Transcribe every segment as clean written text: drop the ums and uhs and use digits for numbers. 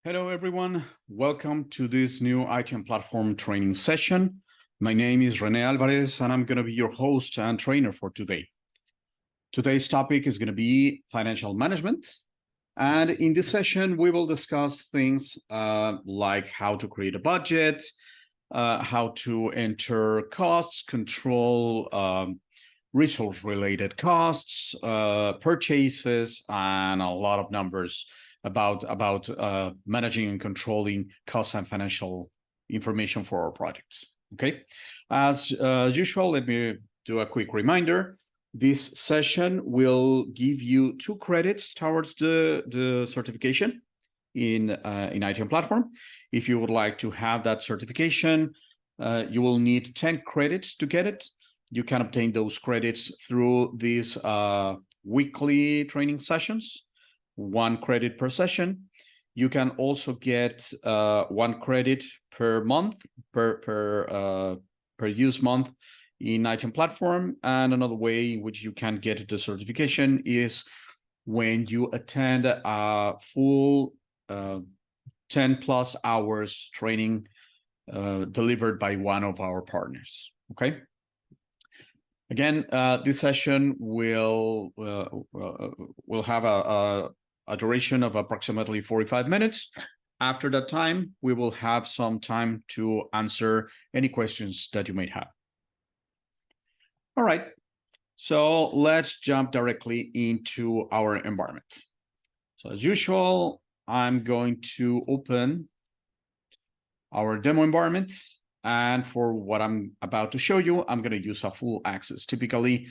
Hello, everyone. Welcome to this new ITM platform training session. My name is Rene Alvarez, and I'm going to be your host and trainer for today. Today's topic is going to be financial management. And in this session, we will discuss things like how to create a budget, how to enter costs, control resource-related costs, purchases, and a lot of numbers about managing and controlling costs and financial information for our projects. Okay, as usual, let me do a quick reminder. This session will give you 2 credits towards the certification in ITM platform. If you would like to have that certification, you will need 10 credits to get it. You can obtain those credits through these weekly training sessions, 1 credit per session. You can also get 1 credit per month, per use month in ITM platform. And another way in which you can get the certification is when you attend a full 10+ hours training delivered by one of our partners. Okay. Again, this session will have a duration of approximately 45 minutes. After that time, we will have some time to answer any questions that you might have. All right, so let's jump directly into our environment. So as usual, I'm going to open our demo environment. And for what I'm about to show you, I'm going to use a full access. Typically,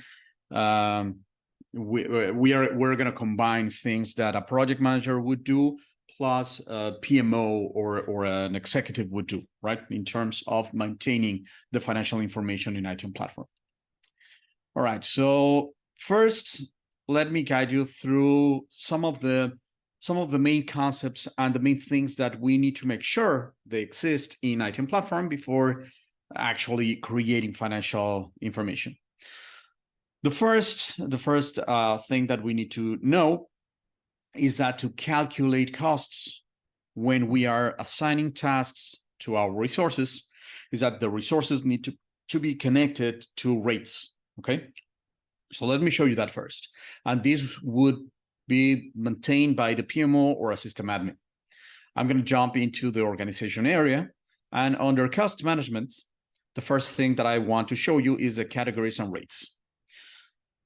we're going to combine things that a project manager would do plus a PMO or an executive would do, right? In terms of maintaining the financial information in ITM platform. All right, so first, let me guide you through some of the main concepts and the main things that we need to make sure they exist in ITM platform before actually creating financial information. The first thing that we need to know is that to calculate costs when we are assigning tasks to our resources is that the resources need to be connected to rates. Okay, so let me show you that first. And this would be maintained by the PMO or a system admin. I'm going to jump into the organization area, and under cost management, the first thing that I want to show you is the categories and rates.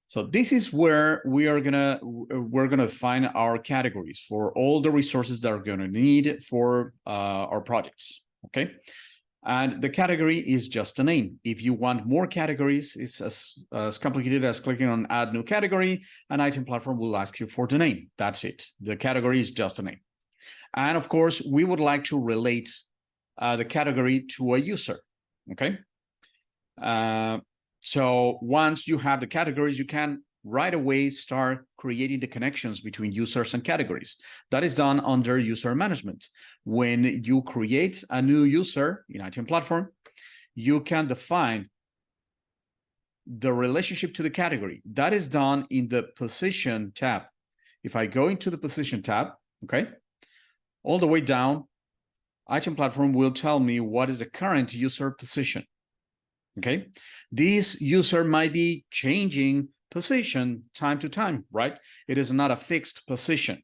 So this is where we're gonna find our categories for all the resources that are going to need for our projects. Okay. And the category is just a name. If you want more categories, it's as complicated as clicking on add new category, and ITM platform will ask you for the name. That's it. The category is just a name. And of course, we would like to relate the category to a user. Okay. So once you have the categories, you can right away start creating the connections between users and categories. That is done under user management. When you create a new user in ITM platform, you can define the relationship to the category. That is done in the position tab. If I go into the position tab, okay, all the way down, ITM platform will tell me what is the current user position. Okay, this user might be changing position time to time, right? It is not a fixed position.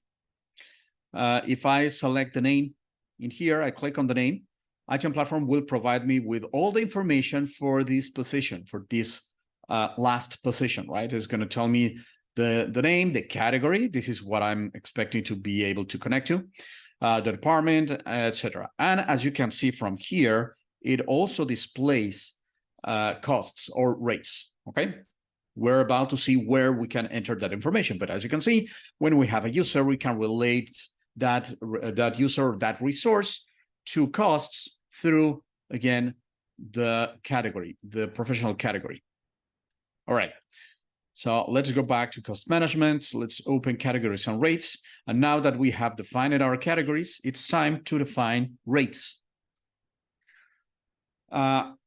If I select the name in here, I click on the name, ITM platform will provide me with all the information for this position, for this last position, right? It's going to tell me the name, the category. This is what I'm expecting to be able to connect to, the department, etc. And as you can see from here, it also displays costs or rates. Okay, we're about to see where we can enter that information, but as you can see, when we have a user, we can relate that user, that resource to costs through, again, the category, the professional category. All right, so let's go back to cost management. Let's open categories and rates. And now that we have defined our categories, it's time to define rates.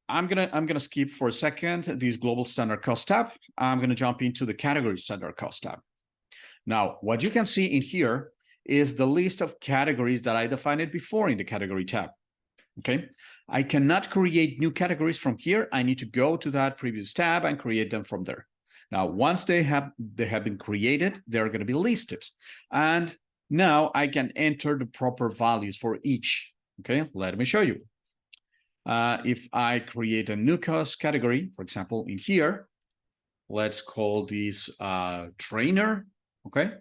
I'm gonna skip for a second this global standard cost tab. I'm gonna jump into the category standard cost tab. Now, what you can see in here is the list of categories that I defined before in the category tab. Okay, I cannot create new categories from here. I need to go to that previous tab and create them from there. Now, once they have been created, they're going to be listed. And now I can enter the proper values for each. Okay, let me show you. If I create a new cost category, for example, in here, let's call this trainer. Okay,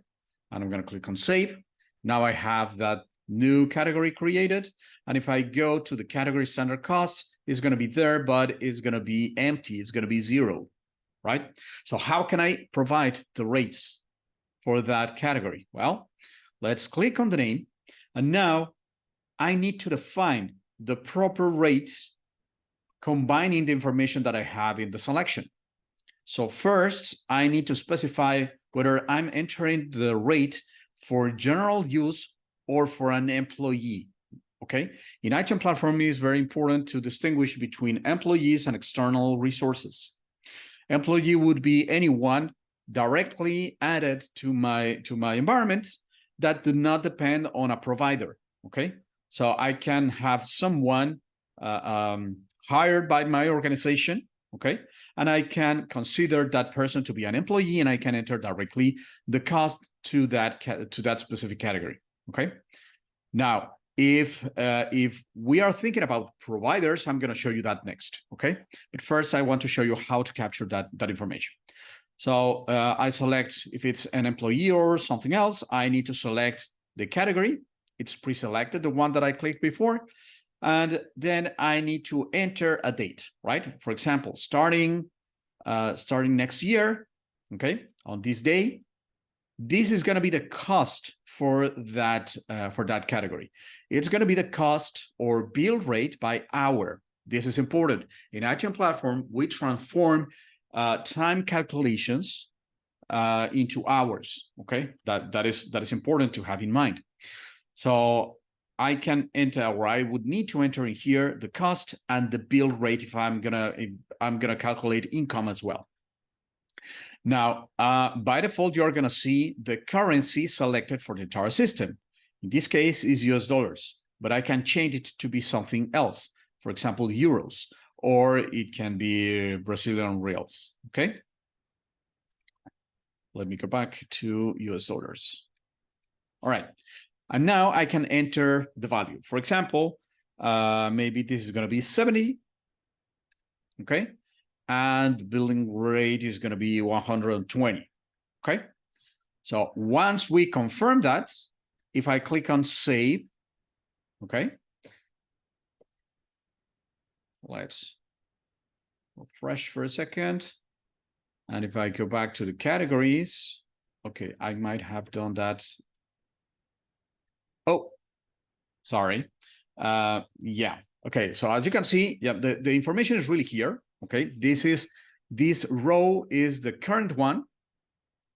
and I'm going to click on save. Now I have that new category created. And if I go to the category standard cost, it's going to be there, but it's going to be empty. It's going to be 0, right? So how can I provide the rates for that category? Well, let's click on the name. And now I need to define the proper rates combining the information that I have in the selection. So first, I need to specify whether I'm entering the rate for general use or for an employee. Okay, in iTunes platform, it is very important to distinguish between employees and external resources. Employee would be anyone directly added to my environment that do not depend on a provider. Okay, so I can have someone hired by my organization. Okay, and I can consider that person to be an employee, and I can enter directly the cost to that specific category. Okay, now if we are thinking about providers, I'm going to show you that next. Okay, but first I want to show you how to capture that information. So I select if it's an employee or something else. I need to select the category. It's pre-selected, the one that I clicked before. And then I need to enter a date, right? For example, starting next year, okay, on this day, this is going to be the cost for that category. It's going to be the cost or bill rate by hour. This is important. In iTunes platform, we transform time calculations into hours. Okay, that is important to have in mind. So I can enter, or I would need to enter in here the cost and the bill rate if I'm gonna calculate income as well. Now, by default, you're gonna see the currency selected for the entire system. In this case, is US dollars, but I can change it to be something else. For example, euros, or it can be Brazilian reals. Okay. Let me go back to US dollars. All right. And now I can enter the value. For example, maybe this is going to be 70. Okay. And the billing rate is going to be 120. Okay. So once we confirm that, if I click on save, okay. Let's refresh for a second. And if I go back to the categories, okay, I might have done that. Oh, sorry. Yeah. Okay. So as you can see, yeah, the information is really here. Okay. This row is the current one.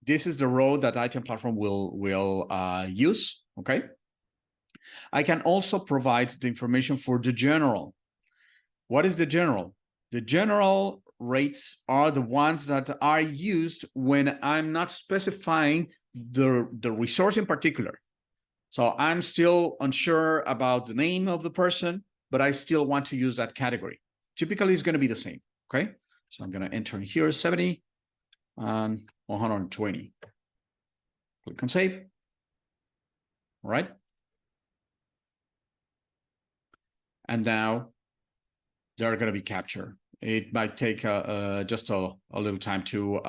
This is the row that iTunes platform will use. Okay. I can also provide the information for the general. What is the general? The general rates are the ones that are used when I'm not specifying the resource in particular. So I'm still unsure about the name of the person, but I still want to use that category. Typically, it's going to be the same. Okay. So I'm going to enter here 70 and 120. Click on save. All right. And now they're going to be captured. It might take just a little time to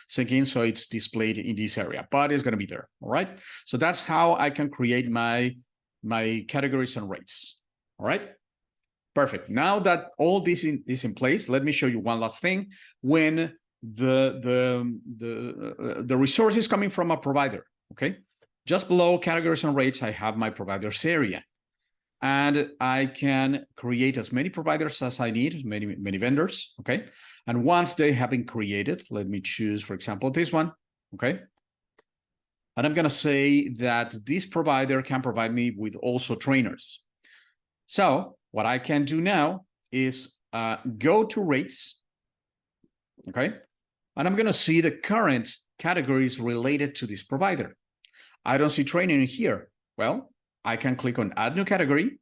sink in, so it's displayed in this area, but it's going to be there. All right. So that's how I can create my categories and rates. All right. Perfect. Now that all this is in place, let me show you one last thing. When the resource is coming from a provider, okay, just below categories and rates, I have my providers area. And I can create as many providers as I need, many vendors, okay? And once they have been created, let me choose, for example, this one, okay? And I'm gonna say that this provider can provide me with also trainers. So what I can do now is go to rates, okay? And I'm gonna see the current categories related to this provider. I don't see training here, Well, I can click on Add New Category,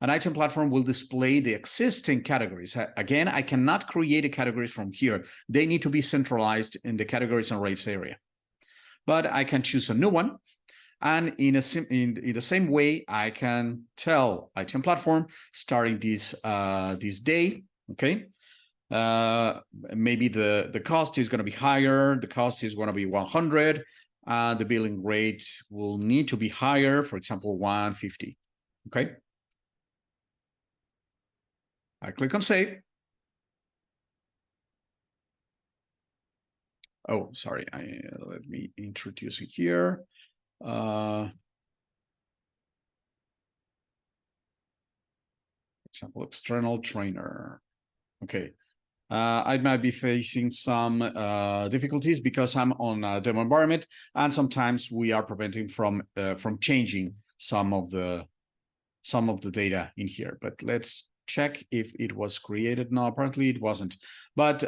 and Item Platform will display the existing categories. Again, I cannot create the categories from here. They need to be centralized in the Categories and Rates area. But I can choose a new one. And in the same way, I can tell Item Platform starting this day, okay? Maybe the cost is going to be higher. The cost is going to be 100. The billing rate will need to be higher, for example, 150, okay? I click on Save. Oh, sorry, let me introduce it here. For example, external trainer. Okay. I might be facing some difficulties because I'm on a demo environment, and sometimes we are preventing from changing some of the data in here. But let's check if it was created. No, apparently it wasn't. But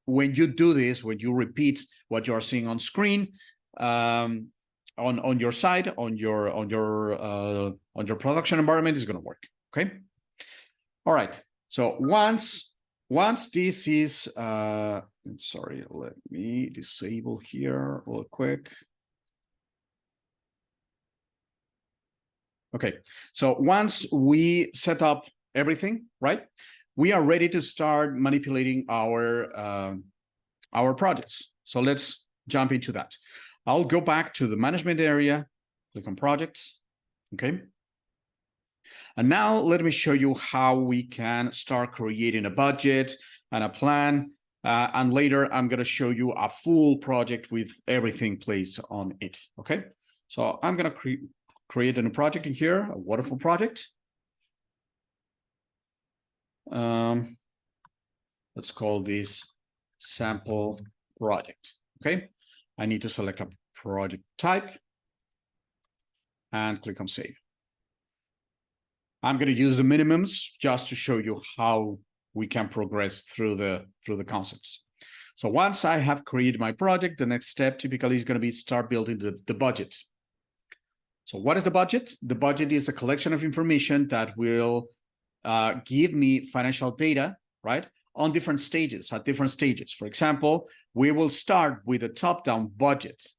when you do this, when you repeat what you are seeing on screen, on your side, on your production environment, is going to work. Okay. All right. So once this is sorry, let me disable here real quick. Okay. So once we set up everything, right, we are ready to start manipulating our projects. So let's jump into that. I'll go back to the management area, click on projects, okay? And now let me show you how we can start creating a budget and a plan. And later, I'm going to show you a full project with everything placed on it, okay? So I'm going to create a new project in here, a waterfall project. Let's call this sample project, okay? I need to select a project type and click on Save. I'm going to use the minimums just to show you how we can progress through the concepts. So once I have created my project, the next step typically is going to be start building the budget. So what is the budget? The budget is a collection of information that will give me financial data, right, on different stages, at different stages. For example, we will start with a top-down budget,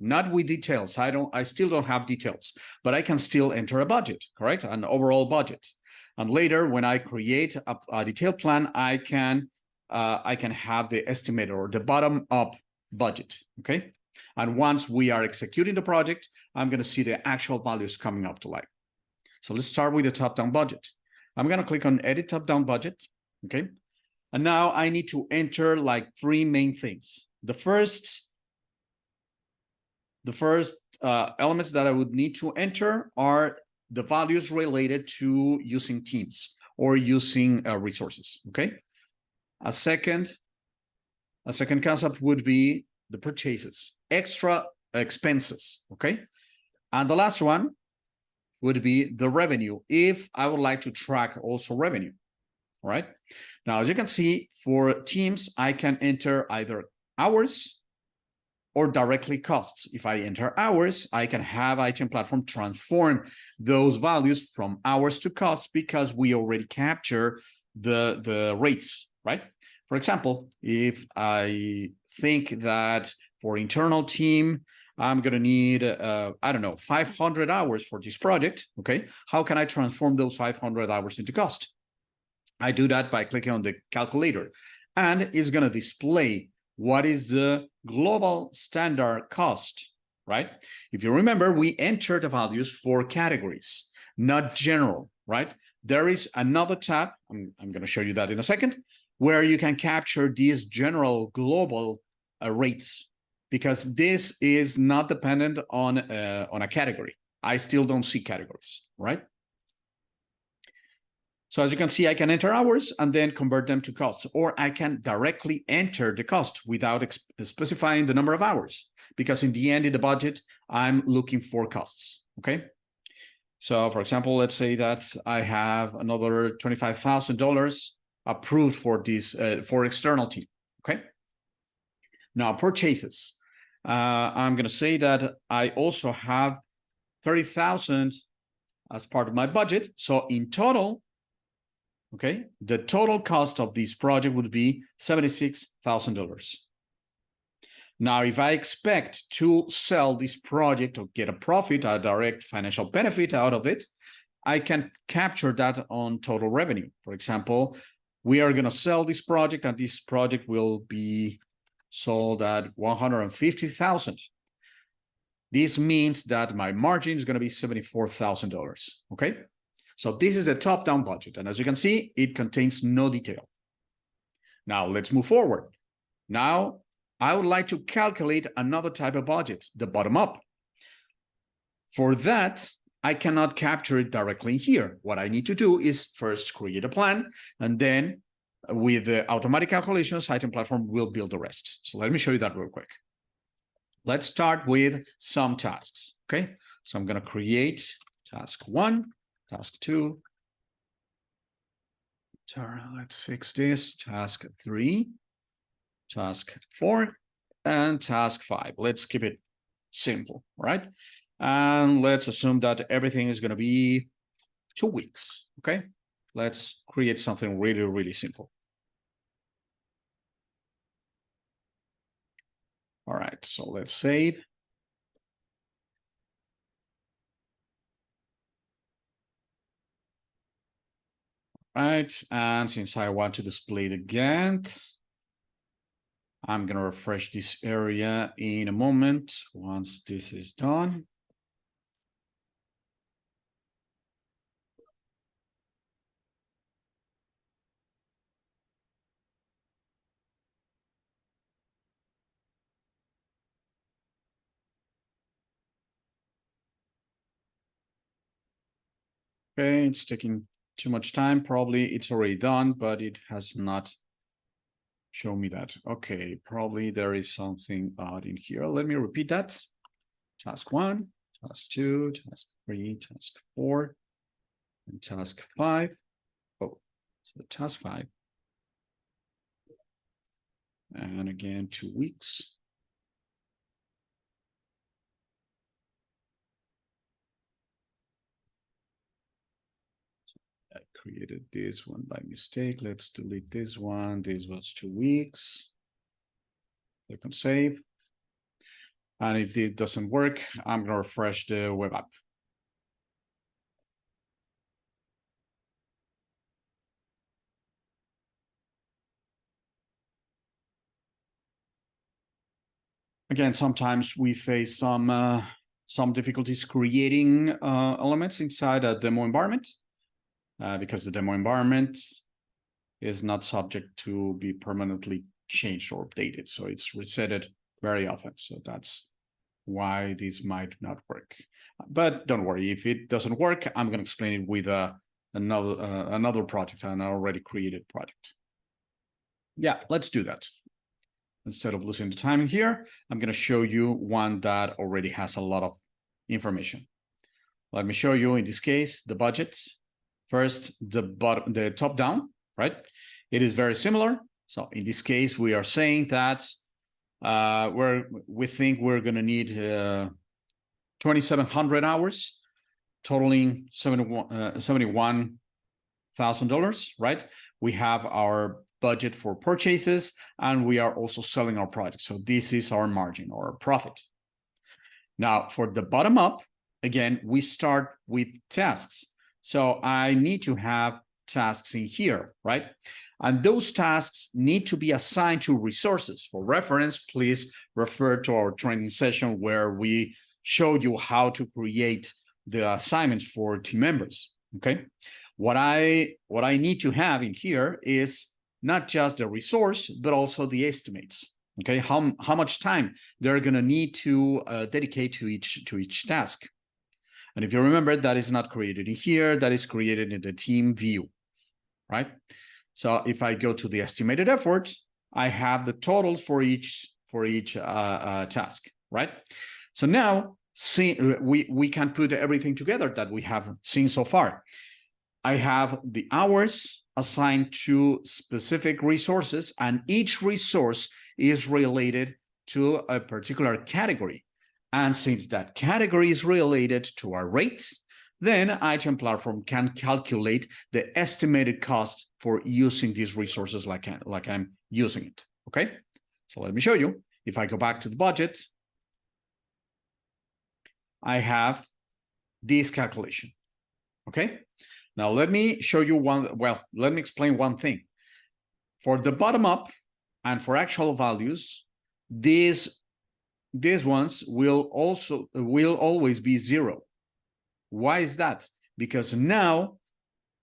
not with details. I still don't have details, but I can still enter a budget, correct? An overall budget. And later, when I create a detailed plan, I can have the estimate or the bottom-up budget, okay? And once we are executing the project, I'm going to see the actual values coming up to life. So let's start with the top-down budget. I'm going to click on Edit Top-Down Budget, okay? And now I need to enter like three main things. The first elements that I would need to enter are the values related to using teams or using resources, okay? A second concept would be the purchases, extra expenses, okay? And the last one would be the revenue, if I would like to track also revenue, all right? Now, as you can see, for teams, I can enter either hours or directly costs. If I enter hours, I can have Item Platform transform those values from hours to costs because we already capture the rates, right? For example, if I think that for internal team, I'm going to need, I don't know, 500 hours for this project, okay? How can I transform those 500 hours into cost? I do that by clicking on the calculator, and it's going to display what is the global standard cost, right? If you remember, we entered the values for categories, not general, right? There is another tab, I'm going to show you that in a second, where you can capture these general global rates, because this is not dependent on a category. I still don't see categories, right? So as you can see, I can enter hours and then convert them to costs, or I can directly enter the cost without specifying the number of hours, because in the end, in the budget, I'm looking for costs, okay? So for example, let's say that I have another $25,000 approved for this, for external team, okay? Now, purchases. I'm gonna say that I also have 30,000 as part of my budget. So in total, okay, the total cost of this project would be $76,000. Now, if I expect to sell this project or get a profit, a direct financial benefit out of it, I can capture that on total revenue. For example, we are going to sell this project, and this project will be sold at 150,000. This means that my margin is going to be $74,000. Okay, so this is a top-down budget, and as you can see, it contains no detail. Now let's move forward. Now I would like to calculate another type of budget, the bottom-up. For that, I cannot capture it directly here. What I need to do is first create a plan, and then with the automatic calculations, Item Platform will build the rest. So let me show you that real quick. Let's start with some tasks, okay? So I'm going to create task 1, task 2. Let's fix this. Task 3, task 4, and task 5. Let's keep it simple, right? And let's assume that everything is going to be 2 weeks, okay? Let's create something really, really simple. All right, so let's save. All right, and since I want to display the Gantt, I'm going to refresh this area in a moment once this is done. Okay, it's taking too much time. Probably it's already done, but it has not shown me that. Okay, probably there is something odd in here. Let me repeat that. Task 1, task 2, task 3, task 4, and task 5. Oh, so task 5. And again, 2 weeks. I created this one by mistake. Let's delete this one. This was 2 weeks. Click on save. And if this doesn't work, I'm going to refresh the web app. Again, sometimes we face some difficulties creating elements inside a demo environment because the demo environment is not subject to be permanently changed or updated. So it's resetted very often. So that's why this might not work. But don't worry, if it doesn't work, I'm going to explain it with another project, an already created project. Yeah, let's do that. Instead of losing the time in here, I'm going to show you one that already has a lot of information. Let me show you, in this case, the budget. First, the top down, right? It is very similar. So in this case, we are saying that we think we're going to need 2,700 hours, totaling $71,000, right? We have our budget for purchases, and we are also selling our project. So this is our margin or profit. Now, for the bottom up, again, we start with tasks. So I need to have tasks in here, right? And those tasks need to be assigned to resources. For reference, please refer to our training session where we showed you how to create the assignments for team members, okay? What I need to have in here is not just the resource, but also the estimates, okay? How much time they're gonna need to dedicate to each task. And if you remember, that is not created in here, that is created in the team view, right? So if I go to the estimated effort, I have the totals for each task, right? So now we can put everything together that we have seen so far. I have the hours assigned to specific resources, and each resource is related to a particular category. And since that category is related to our rates, then iTunes Platform can calculate the estimated cost for using these resources like I'm using it, okay? So let me show you. If I go back to the budget, I have this calculation, okay? Now let me show you let me explain one thing. For the bottom up and for actual values, these ones will always be 0. Why is that? Because now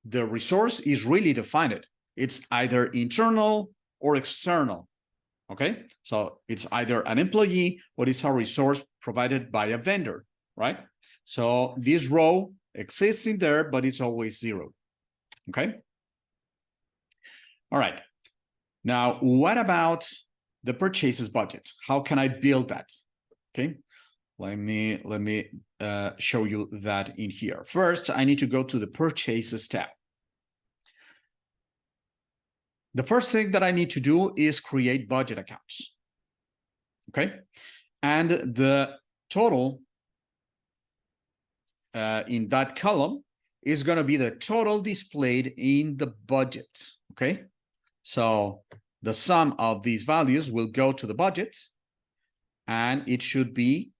the resource is really defined. It's either internal or external, okay? So it's either an employee or it's a resource provided by a vendor, right? So this row exists in there, but it's always 0, okay? All right. Now, what about the purchases budget? How can I build that? Okay, let me show you that in here. First, I need to go to the purchases tab. The first thing that I need to do is create budget accounts. Okay, and the total in that column is going to be the total displayed in the budget. Okay, so the sum of these values will go to the budget, and it should be,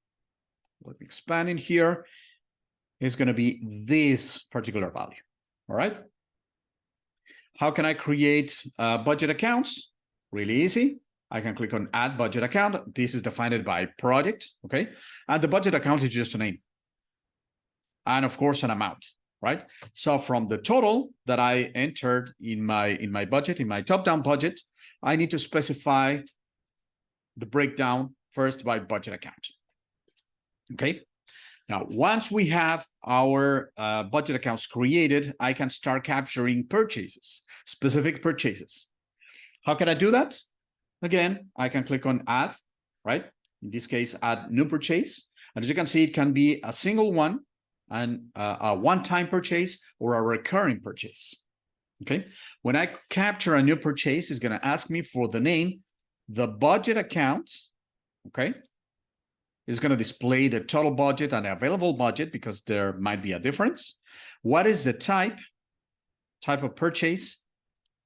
let me expand in here, is going to be this particular value. All right. How can I create budget accounts? Really easy. I can click on add budget account. This is defined by project. Okay. And the budget account is just a name. And of course, an amount, right? So from the total that I entered in my budget, in my top-down budget, I need to specify the breakdown first by budget account. Okay. Now, once we have our budget accounts created, I can start capturing purchases, specific purchases. How can I do that? Again, I can click on add, right? In this case, add new purchase. And as you can see, it can be a single one and a one-time purchase or a recurring purchase. Okay. When I capture a new purchase, it's going to ask me for the name, the budget account. Okay. It's going to display the total budget and the available budget because there might be a difference. What is the type of purchase,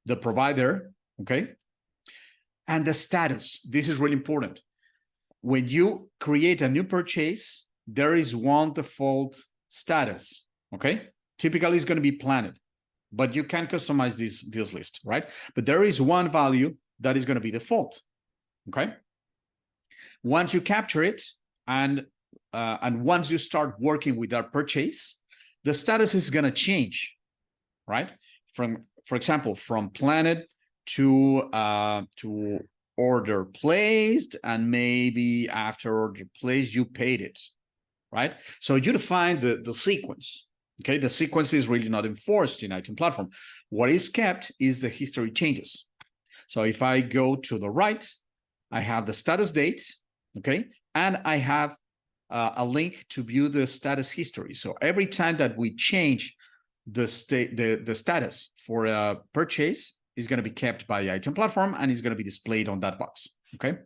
the provider, okay? And the status. This is really important. When you create a new purchase, there is one default status, okay? Typically, it's going to be planned, but you can customize this list, right? But there is one value that is going to be default, okay? Once you capture it, and once you start working with that purchase, the status is going to change, right? For example, from planned to order placed, and maybe after order placed, you paid it, right? So you define the sequence. Okay, the sequence is really not enforced in iTunes Platform. What is kept is the history changes. So if I go to the right, I have the status date, okay? And I have a link to view the status history. So every time that we change the status for a purchase is going to be kept by the iTunes Platform and is going to be displayed on that box. Okay.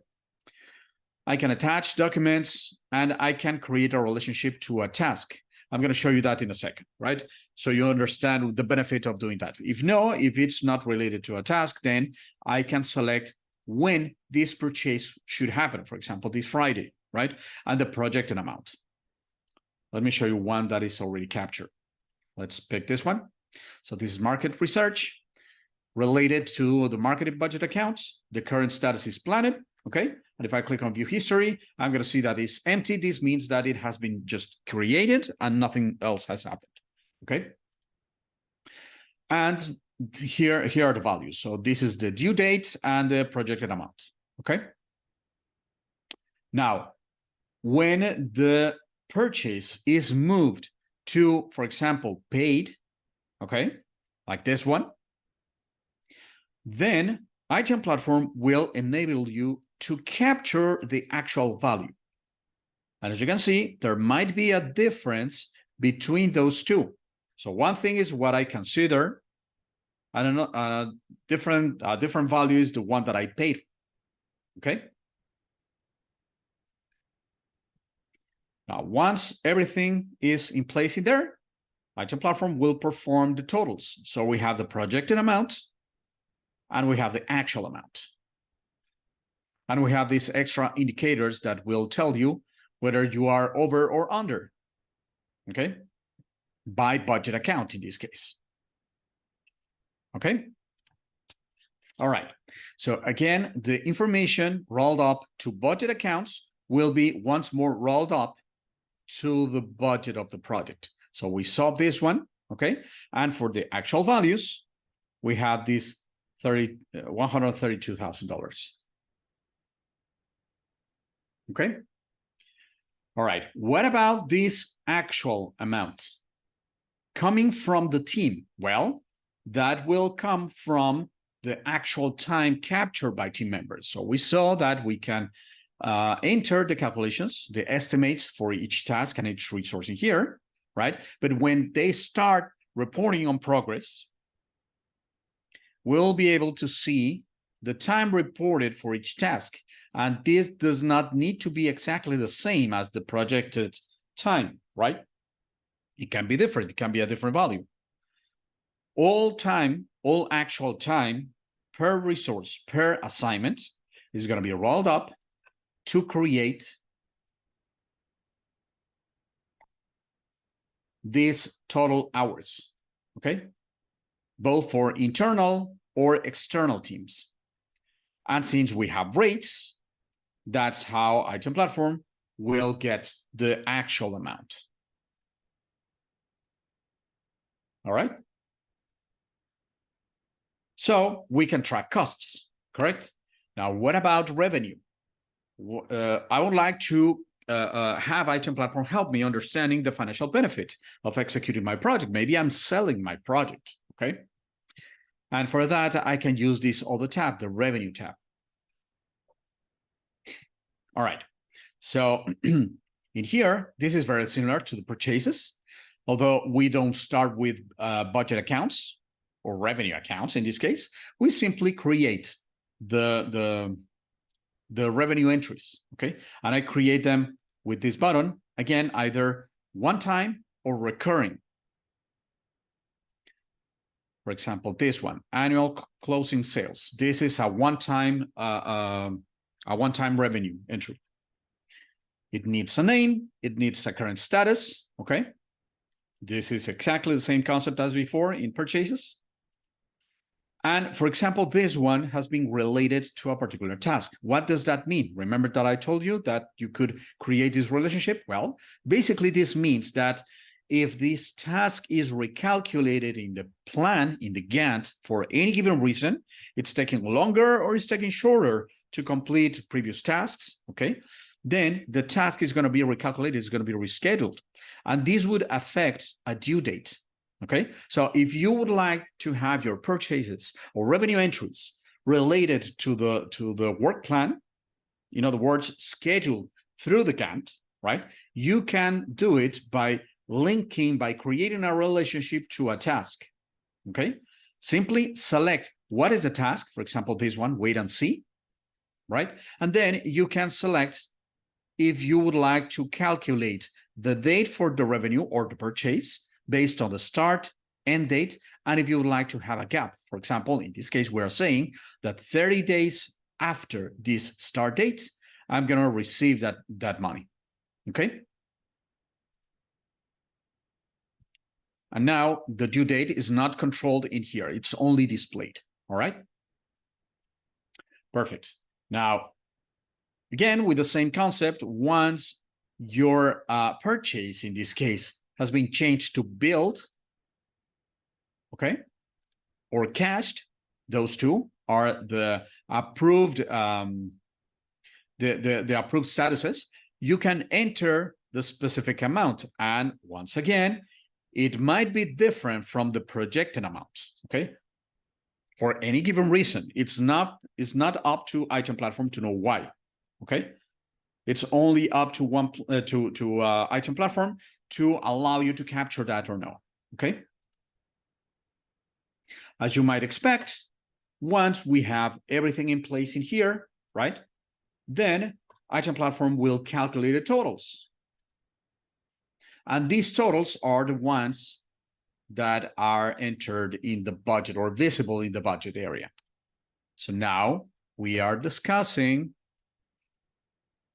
I can attach documents and I can create a relationship to a task. I'm going to show you that in a second, right? So you understand the benefit of doing that. If it's not related to a task, then I can select when this purchase should happen. For example, this Friday, right? And the project and amount. Let me show you one that is already captured. Let's pick this one. So this is market research related to the marketing budget accounts. The current status is planned, okay? And if I click on view history, I'm going to see that it's empty. This means that it has been just created and nothing else has happened, okay? And here are the values. So this is the due date and the projected amount, okay? Now, when the purchase is moved to, for example, paid, okay, like this one, then iTunes Platform will enable you to capture the actual value. And as you can see, there might be a difference between those two. So one thing is what I consider, I don't know, different value is the one that I paid, okay? Now, once everything is in place in there, Item Platform will perform the totals. So we have the projected amount and we have the actual amount. And we have these extra indicators that will tell you whether you are over or under, okay? By budget account in this case. Okay? All right. So again, the information rolled up to budget accounts will be once more rolled up to the budget of the project. So we saw this one, okay? And for the actual values, we have this $132,000. Okay? All right. What about this actual amount coming from the team? Well, that will come from the actual time captured by team members. So we saw that we can enter the calculations, the estimates for each task and each resource in here, right? But when they start reporting on progress, we'll be able to see the time reported for each task. And this does not need to be exactly the same as the projected time, right? It can be different. It can be a different value. All time, all actual time per resource, per assignment is going to be rolled up to create these total hours, okay? Both for internal or external teams. And since we have rates, that's how Item Platform will get the actual amount. All right? So we can track costs, correct? Now, what about revenue? I would like to have Item Platform help me understanding the financial benefit of executing my project. Maybe I'm selling my project, okay? And for that, I can use this other tab, the revenue tab. All right, so in here, this is very similar to the purchases, although we don't start with budget accounts or revenue accounts in this case. We simply create the revenue entries, okay? And I create them with this button, again, either one time or recurring. For example, this one, annual closing sales. This is a one-time revenue entry. It needs a name, it needs a current status, okay? This is exactly the same concept as before in purchases. And for example, this one has been related to a particular task. What does that mean? Remember that I told you that you could create this relationship? Well, basically this means that if this task is recalculated in the plan, in the Gantt, for any given reason, it's taking longer or it's taking shorter to complete previous tasks, okay? Then the task is going to be recalculated, it's going to be rescheduled. And this would affect a due date, okay? So if you would like to have your purchases or revenue entries related to the work plan, in other words, scheduled through the Gantt, right? You can do it by linking, by creating a relationship to a task, okay? Simply select what is the task, for example, this one, wait and see, right? And then you can select if you would like to calculate the date for the revenue or the purchase based on the start, end date, and if you would like to have a gap. For example, in this case, we are saying that 30 days after this start date, I'm going to receive that money, okay? And now the due date is not controlled in here. It's only displayed, all right? Perfect. Now, again, with the same concept, once your purchase, in this case, has been changed to billed, okay, or cashed, those two are the approved, the approved statuses, you can enter the specific amount. And once again, it might be different from the projected amount, okay? For any given reason, it's not up to Item Platform to know why, okay? It's only up to Item Platform to allow you to capture that or no, okay? As you might expect, once we have everything in place in here, right? Then Item Platform will calculate the totals. And these totals are the ones that are entered in the budget or visible in the budget area. So now we are discussing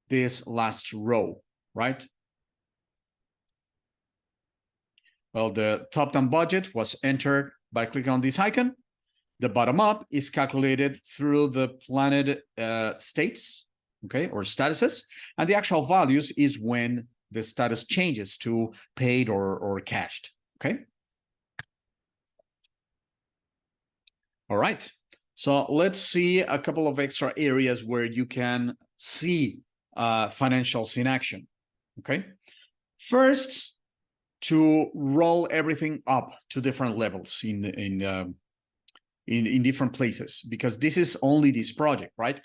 this last row, right? Well, the top-down budget was entered by clicking on this icon. The bottom-up is calculated through the planned states, okay, or statuses. And the actual values is when the status changes to paid or cashed, okay? All right. So let's see a couple of extra areas where you can see financials in action, okay? First, to roll everything up to different levels in different places, because this is only this project, right?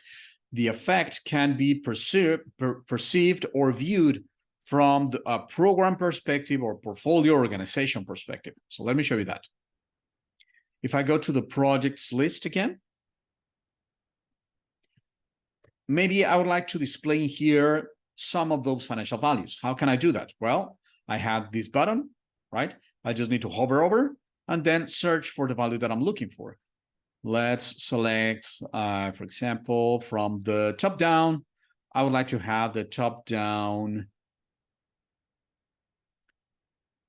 The effect can be perceived or viewed from a program perspective or portfolio organization perspective. So let me show you that. If I go to the projects list again, maybe I would like to display here some of those financial values. How can I do that? Well, I have this button, right? I just need to hover over and then search for the value that I'm looking for. Let's select, for example, from the top down, I would like to have the top down.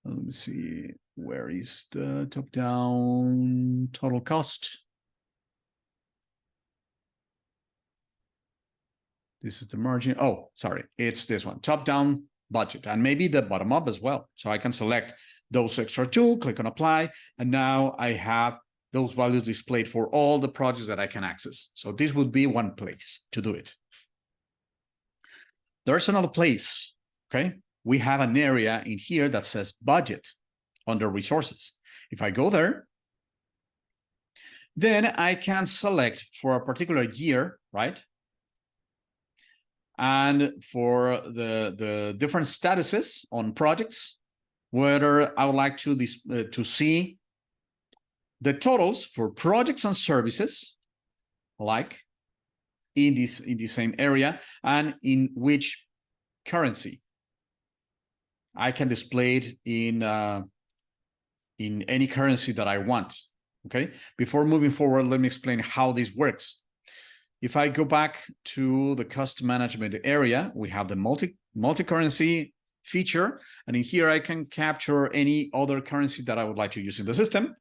Let me see, where is the top down total cost? This is the margin. Oh, sorry, it's this one, top down budget, and maybe the bottom up as well. So I can select those extra two, click on apply, and now I have those values displayed for all the projects that I can access. So this would be one place to do it. There's another place, okay? We have an area in here that says budget under resources. If I go there, then I can select for a particular year, right? And for the different statuses on projects, whether I would like to see the totals for projects and services, like in the same area, and in which currency. I can display it in any currency that I want. Okay. Before moving forward, let me explain how this works. If I go back to the cost management area, we have the multi-currency feature, and in here I can capture any other currency that I would like to use in the system.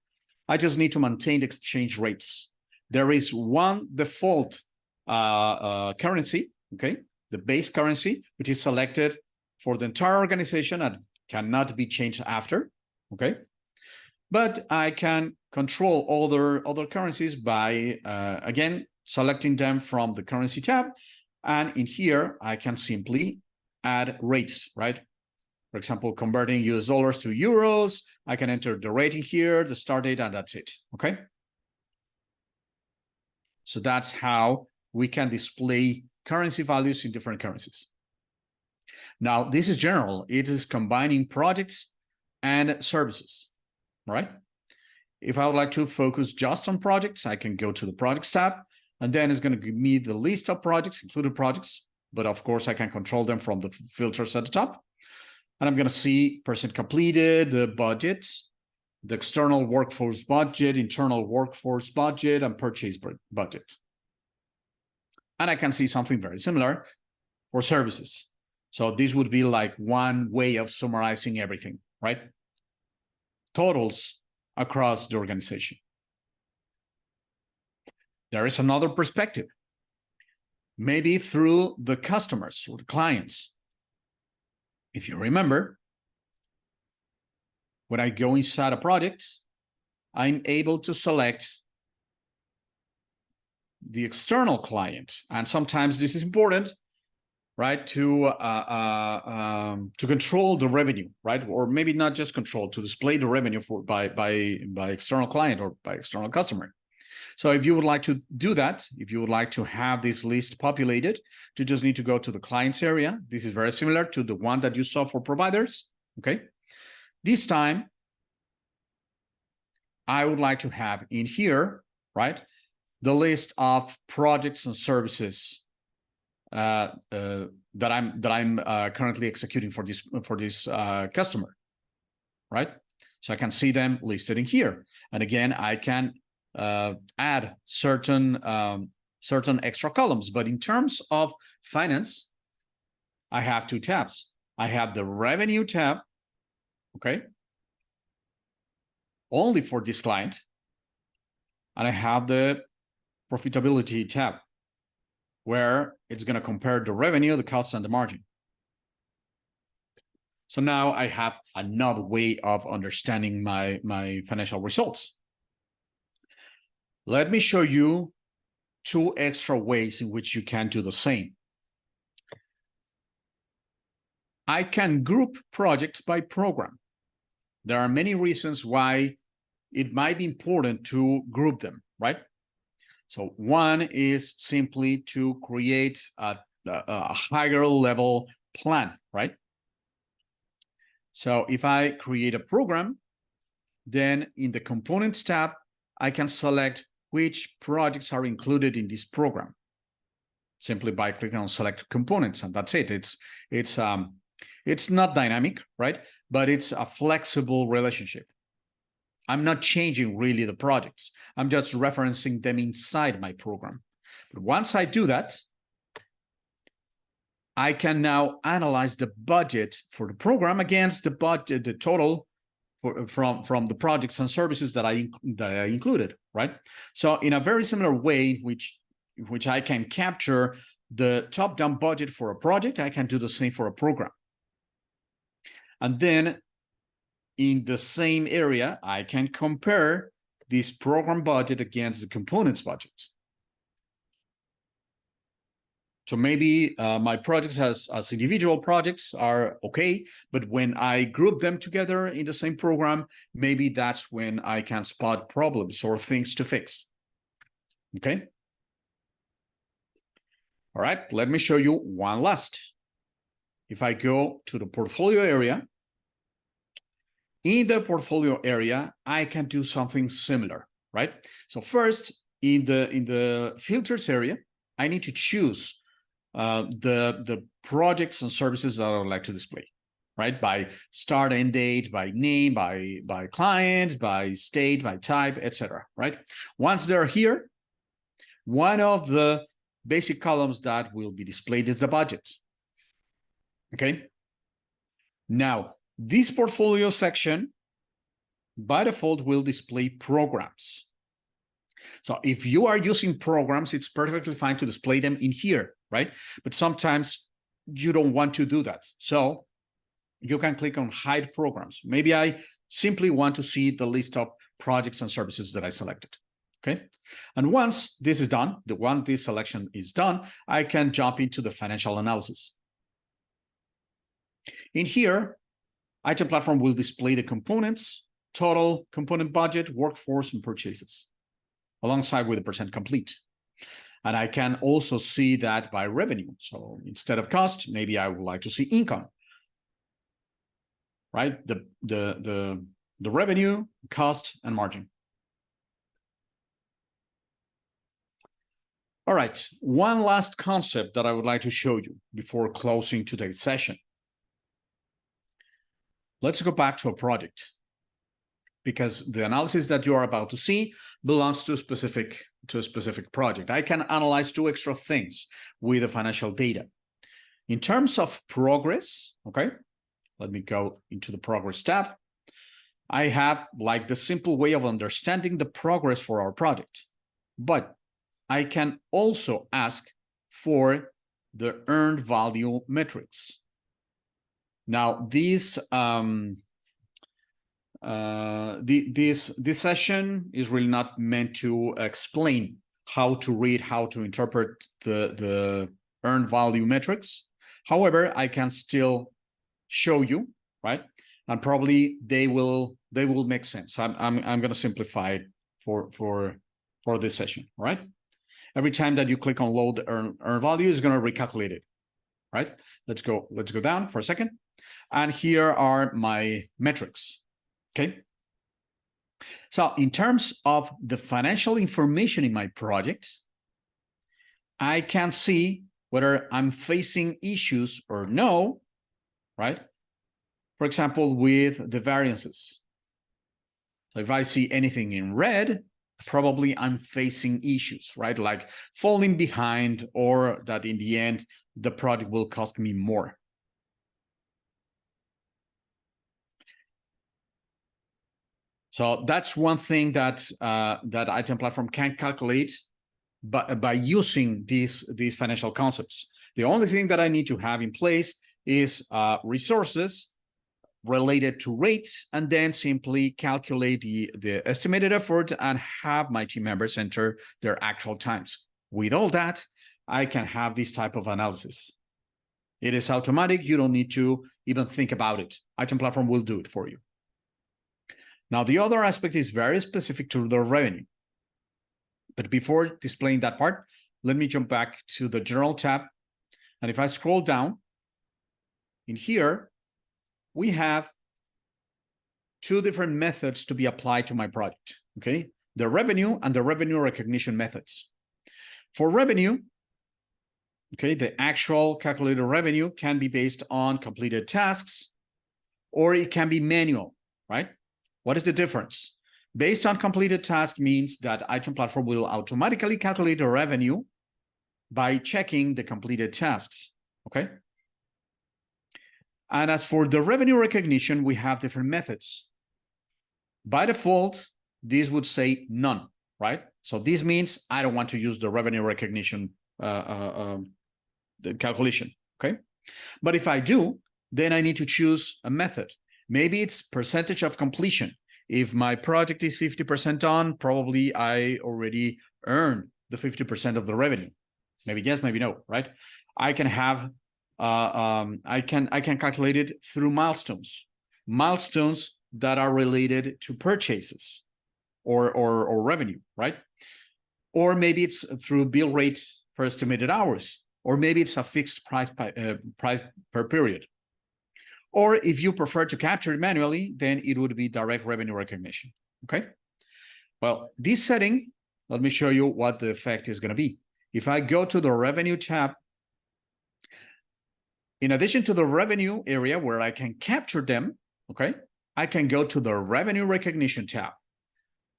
I just need to maintain the exchange rates. There is one default currency, okay, the base currency, which is selected for the entire organization and cannot be changed after, okay? But I can control other currencies by, again, selecting them from the currency tab. And in here, I can simply add rates, right? For example, converting US dollars to euros, I can enter the rating here, the start date, and that's it, okay? So that's how we can display currency values in different currencies. Now, this is general. It is combining projects and services, right? If I would like to focus just on projects, I can go to the projects tab, and then it's going to give me the list of projects, included projects, but of course I can control them from the filters at the top. And I'm going to see percent completed, the budget, the external workforce budget, internal workforce budget, and purchase budget. And I can see something very similar for services. So this would be like one way of summarizing everything, right? Totals across the organization. There is another perspective, maybe through the customers or the clients. If you remember, when I go inside a project, I'm able to select the external client. And sometimes this is important, right? To control the revenue, right? Or maybe not just control, to display the revenue by external client or by external customer. So if you would like to do that, if you would like to have this list populated, you just need to go to the clients area. This is very similar to the one that you saw for providers, okay? This time, I would like to have in here, right, the list of projects and services that I'm currently executing for this customer, right? So I can see them listed in here, and again I can add certain extra columns. But in terms of finance, I have two tabs. I have the revenue tab, okay, only for this client, and I have the profitability tab, where it's going to compare the revenue, the costs, and the margin. So now I have another way of understanding my financial results. Let me show you two extra ways in which you can do the same. I can group projects by program. There are many reasons why it might be important to group them, right? So one is simply to create a higher level plan, right? So if I create a program, then in the Components tab, I can select which projects are included in this program simply by clicking on Select Components, and that's it. It's not dynamic, right? But it's a flexible relationship. I'm not changing really the projects. I'm just referencing them inside my program. But once I do that, I can now analyze the budget for the program against the budget, the total from the projects and services that I included, right? So in a very similar way, which I can capture the top-down budget for a project, I can do the same for a program. And then in the same area, I can compare this program budget against the components budget. So maybe my projects as individual projects are okay, but when I group them together in the same program, maybe that's when I can spot problems or things to fix. Okay. All right, let me show you one last. If I go to the portfolio area, in the portfolio area, I can do something similar, right? So first, in the filters area, I need to choose the projects and services that I would like to display, right? By start and date, by name, by client, by state, by type, etc. Right? Once they're here, one of the basic columns that will be displayed is the budget. Okay. Now, this portfolio section by default will display programs. So if you are using programs, it's perfectly fine to display them in here, right? But sometimes you don't want to do that. So you can click on hide programs. Maybe I simply want to see the list of projects and services that I selected. Okay. And once this is done, this selection is done, I can jump into the financial analysis. In here, Item Platform will display the components, total, component budget, workforce, and purchases, alongside with the percent complete. And I can also see that by revenue. So instead of cost, maybe I would like to see income, right? The revenue, cost, and margin. All right, one last concept that I would like to show you before closing today's session. Let's go back to a project, because the analysis that you are about to see belongs to a specific project. I can analyze two extra things with the financial data. In terms of progress, okay, let me go into the progress tab. I have like the simple way of understanding the progress for our project, but I can also ask for the earned value metrics. Now, this session is really not meant to explain how to read, how to interpret the earned value metrics. However, I can still show you, right? And probably they will make sense. I'm going to simplify it for this session, right? Every time that you click on load earn value, is going to recalculate it, right? Let's go down for a second. And here are my metrics, okay? So in terms of the financial information in my project, I can see whether I'm facing issues or no, right? For example, with the variances. So if I see anything in red, probably I'm facing issues, right? Like falling behind, or that in the end, the project will cost me more. So that's one thing that that item platform can calculate by using these financial concepts. The only thing that I need to have in place is resources related to rates, and then simply calculate the estimated effort and have my team members enter their actual times. With all that, I can have this type of analysis. It is automatic. You don't need to even think about it. Item platform will do it for you. Now, the other aspect is very specific to the revenue. But before displaying that part, let me jump back to the General tab. And if I scroll down, in here, we have two different methods to be applied to my project, okay? The revenue and the revenue recognition methods. For revenue, okay, the actual calculated revenue can be based on completed tasks, or it can be manual, right? What is the difference? Based on completed task means that item platform will automatically calculate the revenue by checking the completed tasks, okay? And as for the revenue recognition, we have different methods. By default, this would say none, right? So this means I don't want to use the revenue recognition the calculation, okay? But if I do, then I need to choose a method. Maybe it's percentage of completion. If my project is 50% done, probably I already earned the 50% of the revenue. Maybe yes, maybe no, right? I can have I can calculate it through milestones that are related to purchases or revenue, right? Or maybe it's through bill rate per estimated hours, or maybe it's a fixed price per period. Or if you prefer to capture it manually, then it would be direct revenue recognition, okay? Well, this setting, let me show you what the effect is gonna be. If I go to the revenue tab, in addition to the revenue area where I can capture them, okay, I can go to the revenue recognition tab.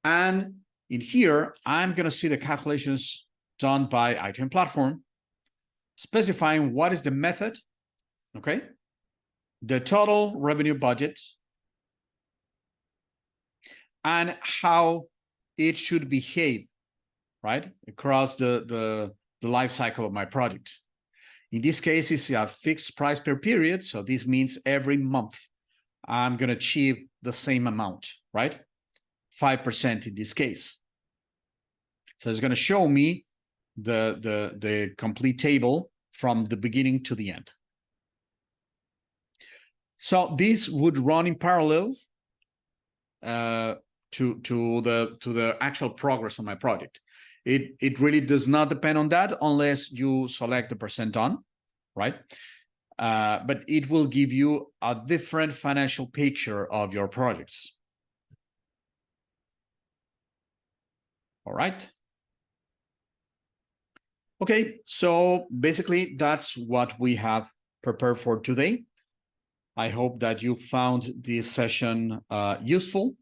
And in here, I'm gonna see the calculations done by item platform, specifying what is the method, okay? The total revenue budget, and how it should behave, right, across the life cycle of my project. In this case, it's a fixed price per period, so this means every month I'm going to achieve the same amount, right? 5% in this case. So it's going to show me the complete table from the beginning to the end. So this would run in parallel to the actual progress on my project. It really does not depend on that unless you select the percent done, right? But it will give you a different financial picture of your projects. All right. Okay, so basically that's what we have prepared for today. I hope that you found this session useful,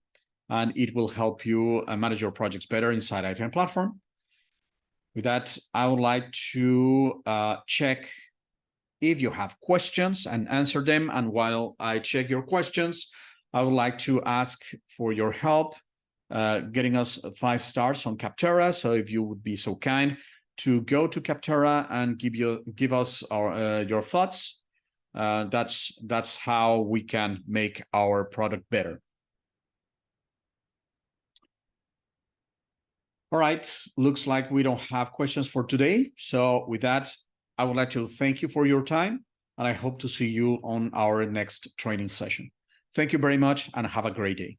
and it will help you manage your projects better inside item platform. With that, I would like to check if you have questions and answer them. And while I check your questions, I would like to ask for your help getting us 5 stars on Capterra. So if you would be so kind to go to Capterra and give us your thoughts. That's how we can make our product better. All right, looks like we don't have questions for today. So with that, I would like to thank you for your time, and I hope to see you on our next training session. Thank you very much and have a great day.